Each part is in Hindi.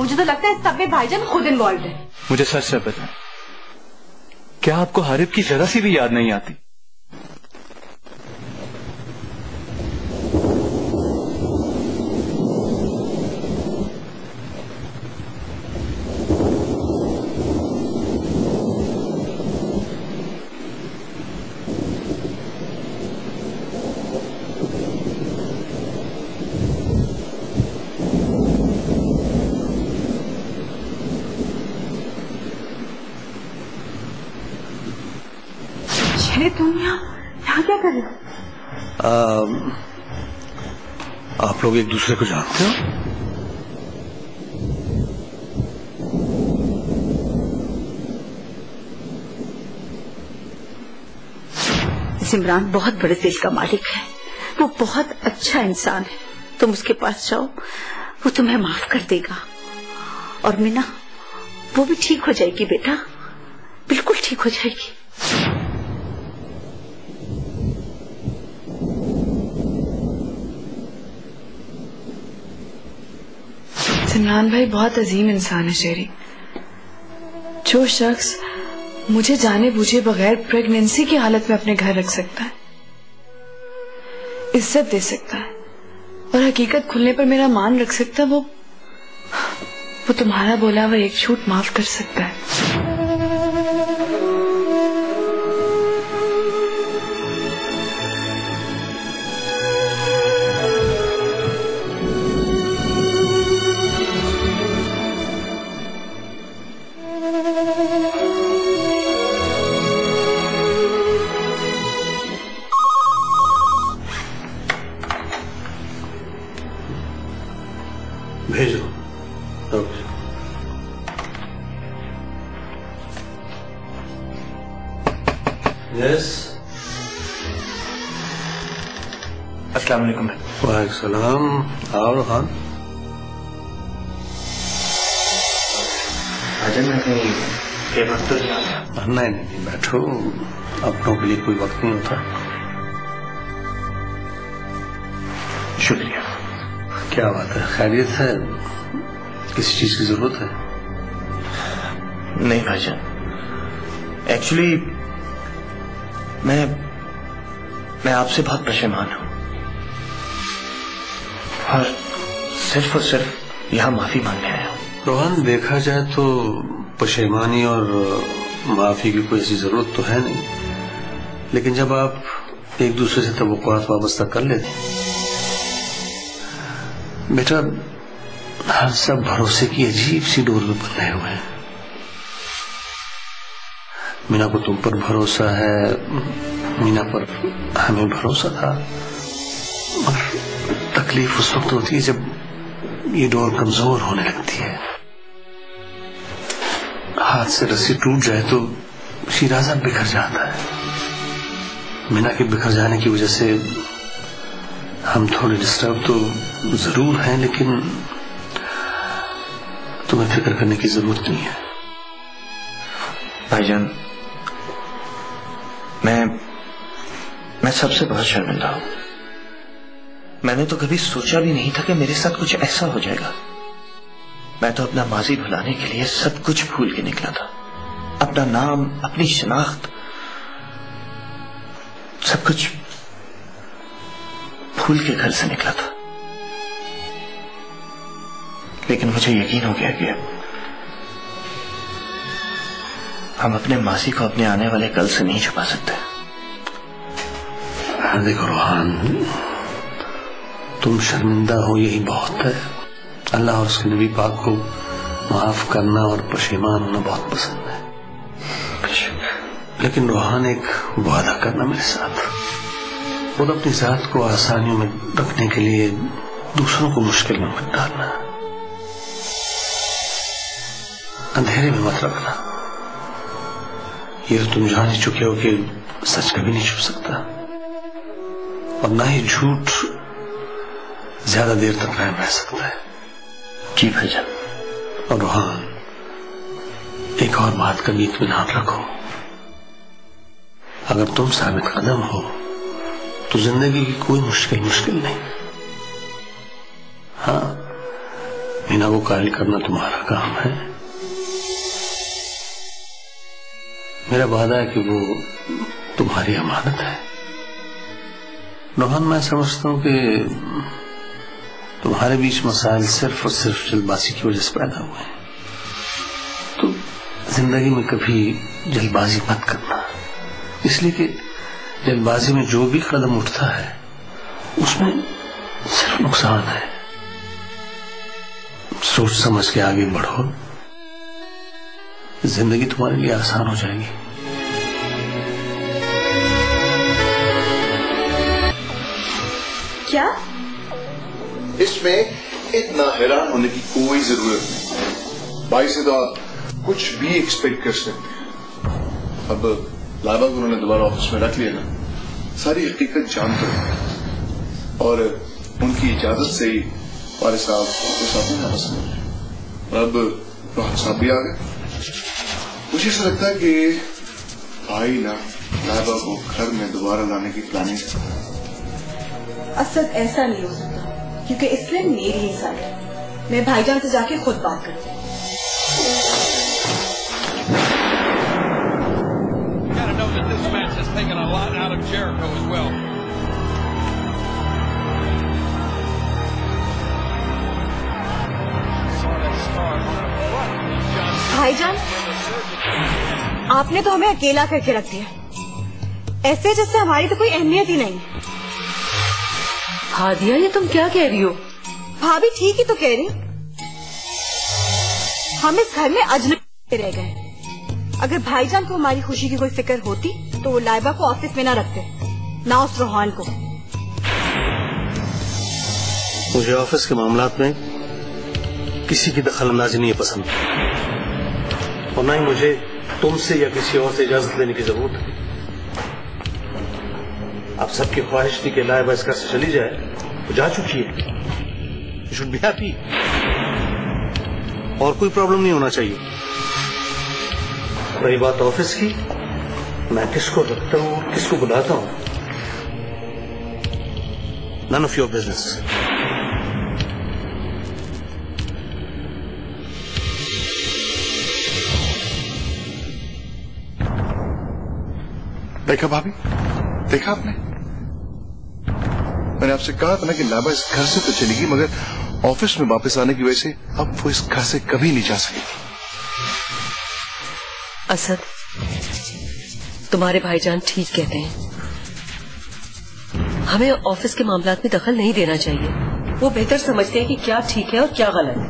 मुझे तो लगता है सब में भाईजान खुद इन्वॉल्व है। मुझे सच से बताएं, क्या आपको हारिब की जरा सी भी याद नहीं आती? तुम यहाँ क्या कर रहे हो? आप लोग एक दूसरे को जानते हो? सिमरान बहुत बड़े दिल का मालिक है, वो बहुत अच्छा इंसान है। तुम उसके पास जाओ, वो तुम्हें माफ कर देगा। और मीना, वो भी ठीक हो जाएगी बेटा, बिल्कुल ठीक हो जाएगी। सिमरान भाई बहुत अजीम इंसान है शेरी। जो शख्स मुझे जाने बूझे बगैर प्रेगनेंसी की हालत में अपने घर रख सकता है, इज्जत दे सकता है और हकीकत खुलने पर मेरा मान रख सकता है, वो तुम्हारा बोला हुआ एक झूठ माफ कर सकता है। भेजो। यस। अस्सलाम वालेकुम। वालेकुम सलाम। आओ रोहान। भाईजान मैं कहीं बेवक्त तो नहीं आ गया? नहीं, बैठो, अपनों के लिए कोई वक्त नहीं होता। शुक्रिया। क्या बात है, खैरियत है? किसी चीज की जरूरत है? नहीं भाईजान, एक्चुअली मैं आपसे बहुत परेशान हूं और सिर्फ यहाँ माफी मांगने आया हूँ। रोहन, देखा जाए तो पशेमानी और माफी की कोई ऐसी जरूरत तो है नहीं, लेकिन जब आप एक दूसरे से तवक्कुआत वाबस्ता कर लेते बेटा, हर सब भरोसे की अजीब सी डोर में बंधे हुए हैं। मीना को तुम पर भरोसा है, मीना पर हमें भरोसा था, और तकलीफ उस वक्त होती है जब ये डोर कमजोर होने लगती है। हाथ से रस्सी टूट जाए तो शिराजा बिखर जाता है। मीना के बिखर जाने की वजह से हम थोड़े डिस्टर्ब तो जरूर हैं, लेकिन तुम्हें फिक्र करने की जरूरत नहीं है। भाईजान, मैं सबसे बहुत शर्मिंदा हूं। मैंने तो कभी सोचा भी नहीं था कि मेरे साथ कुछ ऐसा हो जाएगा। मैं तो अपना माजी भुलाने के लिए सब कुछ भूल के निकला था। अपना नाम, अपनी शनाख्त, सब कुछ भूल के घर से निकला था। लेकिन मुझे यकीन हो गया कि हम अपने मासी को अपने आने वाले कल से नहीं छुपा सकते। देखो रोहान, तुम शर्मिंदा हो यही बहुत है। अल्लाह और उसके नबी पाक को माफ करना और पशेमान होना बहुत पसंद है। लेकिन रोहान, एक वादा करना मेरे साथ। खुद अपनी जात को आसानियों में रखने के लिए दूसरों को मुश्किल में मत डालना, अंधेरे में मत रखना। ये तो तुम जान ही चुके हो कि सच कभी नहीं छुप सकता, और ना ही झूठ ज्यादा देर तक कायम रह सकता है। जी भाईजान। और रोहान, एक और बात का भी इत्मीनान रखो, अगर तुम साबित कदम हो तो जिंदगी की कोई मुश्किल नहीं। हाँ, मीना को कायल करना तुम्हारा काम है। मेरा वादा है कि वो तुम्हारी अमानत है। रोहन, मैं समझता हूं कि तुम्हारे बीच मसाइल सिर्फ और सिर्फ जल्दबाजी की वजह से पैदा हुए हैं। तो जिंदगी में कभी जल्दबाजी मत करना, इसलिए कि जल्दबाजी में जो भी कदम उठता है उसमें सिर्फ नुकसान है। सोच समझ के आगे बढ़ो, जिंदगी तुम्हारे लिए आसान हो जाएगी। क्या? इसमें इतना हैरान होने की कोई जरूरत नहीं। भाई से तो आप कुछ भी एक्सपेक्ट कर सकते हैं। अब लाइबा को उन्होंने दोबारा ऑफिस में रख लिया ना, सारी हकीकत जानते हैं और उनकी इजाजत से ही वाले साहब ऑफिस में वापस गए। और अब रोहन साहब भी आ गए। मुझे ऐसा लगता है कि भाई ना लाइबा को घर में दोबारा लाने की प्लानिंग है। असद ऐसा नहीं हो सकता, क्योंकि इसलिए मेरी ही साइड है। मैं भाईजान से जाके खुद बात करती हूँ। भाईजान, आपने तो हमें अकेला करके रख दिया, ऐसे जैसे हमारी तो कोई अहमियत ही नहीं। हादिया, ये तुम क्या कह रही हो? भाभी ठीक ही तो कह रही। हम इस घर में अजनबी रह गए। अगर भाईजान को हमारी खुशी की कोई फिक्र होती तो वो लाइबा को ऑफिस में ना रखते, ना उस रोहान को। मुझे ऑफिस के मामलात में किसी की दखलंदाजी नहीं पसंद, और न ही मुझे तुमसे या किसी और से इजाजत लेने की जरूरत है। आप सबकी ख्वाहिश थी कि लाइबा इस घर से चली जाए, वो जा चुकी है। यू शुड बी हैप्पी, और कोई प्रॉब्लम नहीं होना चाहिए। रही बात ऑफिस की, मैं किसको रखता हूँ किसको बुलाता हूँ, नन ऑफ योर बिजनेस। देखा भाभी, देखा आपने? मैंने आपसे कहा था ना कि लाइबा इस घर से तो चलेगी, मगर ऑफिस में वापस आने की वजह से अब वो इस घर से कभी नहीं जा सकेगी। असद, तुम्हारे भाईजान ठीक कहते हैं। हमें ऑफिस के मामलात में दखल नहीं देना चाहिए। वो बेहतर समझते हैं कि क्या ठीक है और क्या गलत है।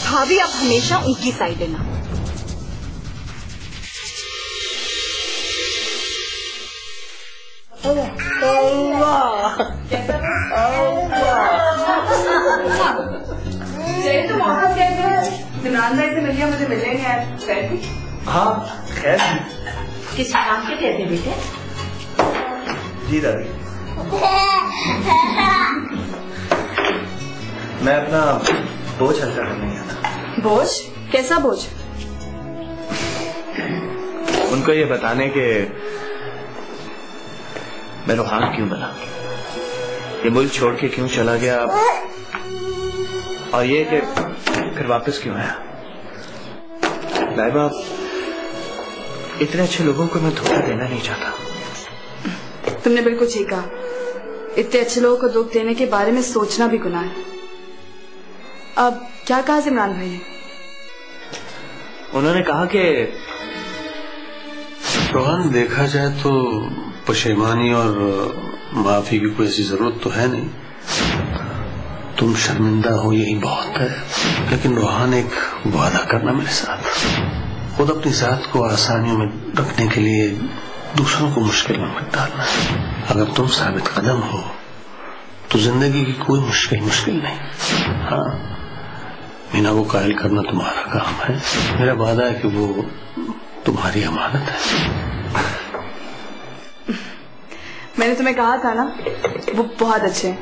भाभी, आप हमेशा उनकी साइड लेना। तुम ऑफिस गए थे, इमरान भाई से मिल गया, मुझे मिलने नहीं आया। हाँ खैर। किसी काम के कहते बेटे? जी दादी, मैं अपना बोझ हल्का करने गया था। बोझ? कैसा बोझ? उनको ये बताने के मैं रोहान क्यों बना, ये मुल्क छोड़ के क्यों चला गया, और ये कि फिर वापस क्यों आया। लाइबा, इतने अच्छे लोगों को मैं धोखा देना नहीं चाहता। तुमने बिल्कुल ठीक कहा। इतने अच्छे लोगों को दुख देने के बारे में सोचना भी गुनाह है। अब क्या कहा इमरान भाई ने? उन्होंने कहा कि रोहन, देखा जाए तो पशेमानी और माफी की कोई ऐसी जरूरत तो है नहीं। तुम शर्मिंदा हो यही बहुत है, लेकिन रोहन एक वादा करना मेरे साथ। खुद अपनी जात को आसानियों में रखने के लिए दूसरों को मुश्किल में मत डालना। अगर तुम साबित कदम हो तो जिंदगी की कोई मुश्किल नहीं। हाँ, मीना को कायल करना तुम्हारा काम है। मेरा वादा है कि वो तुम्हारी अमानत है। मैंने तुम्हें कहा था ना, वो बहुत अच्छे हैं।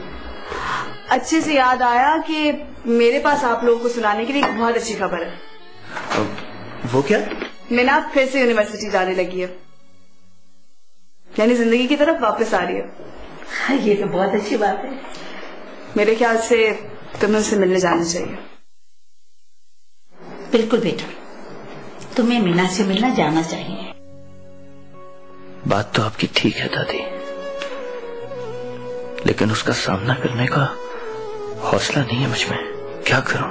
अच्छे से याद आया कि मेरे पास आप लोगों को सुनाने के लिए एक बहुत अच्छी खबर है। वो क्या? मीना फिर से यूनिवर्सिटी जाने लगी है, यानी जिंदगी की तरफ वापस आ रही है। हाँ, ये तो बहुत अच्छी बात है। मेरे ख्याल से तुम्हें उससे मिलने जाना चाहिए। बिल्कुल बेटा, तुम्हें मीना से मिलना जाना चाहिए। बात तो आपकी ठीक है दादी, लेकिन उसका सामना करने का हौसला नहीं है मुझ में। क्या करूं?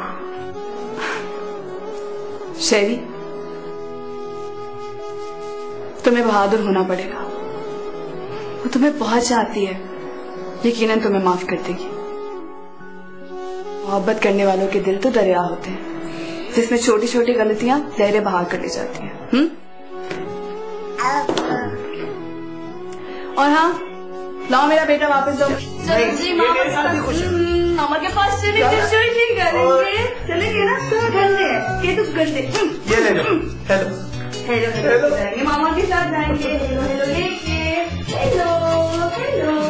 शेरी, तुम्हें बहादुर होना पड़ेगा। वो तुम्हें बहुत चाहती है, यकीनन तुम्हें माफ कर देगी। मोहब्बत करने वालों के दिल तो दरिया होते हैं, जिसमें छोटी छोटी गलतियां लहरें बहा कर ले जाती हैं। और हाँ, लाओ मेरा बेटा वापस दो। मामा के पास चलेंगे, चलेंगे ना? गंदे ये तो गंदे। ये ले लो। हेलो हेलो हेलो, मामा के साथ जाएंगे। हेलो हेलो लेके, हेलो हेलो।